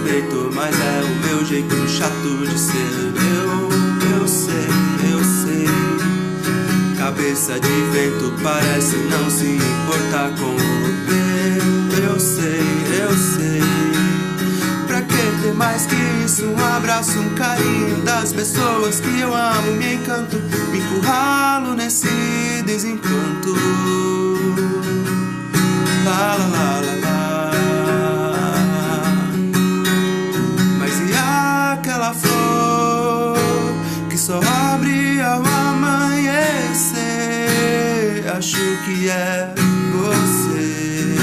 suspeito, mas é o meu jeito chato de ser. Eu sei, eu sei. Cabeça de vento parece não se importar com o bem. Eu sei, eu sei. Pra que ter mais que isso? Um abraço, um carinho das pessoas que eu amo. Me encanto, me encurralo nesse desencanto. Lá, lá, lá, lá, lá. Mas e aquela flor que só abre ao amanhecer? Acho que é você.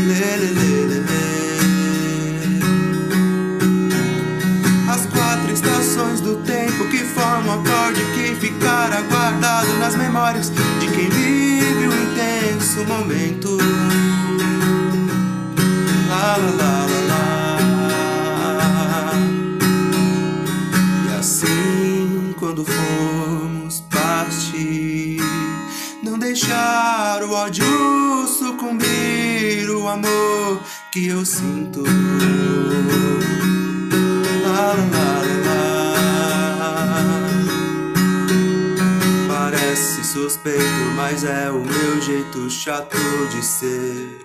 Lê, lê, lê, lê, lê. As quatro estações do tempo que formam um acorde que ficará guardado nas memórias de quem vive o intenso momento. Lá, lá, lá, lá, lá. E assim, quando formos partir, não deixar o ódio sucumbir o amor que eu sinto. Lá, lá, lá, lá. Parece suspeito, mas é o meu jeito chato de ser.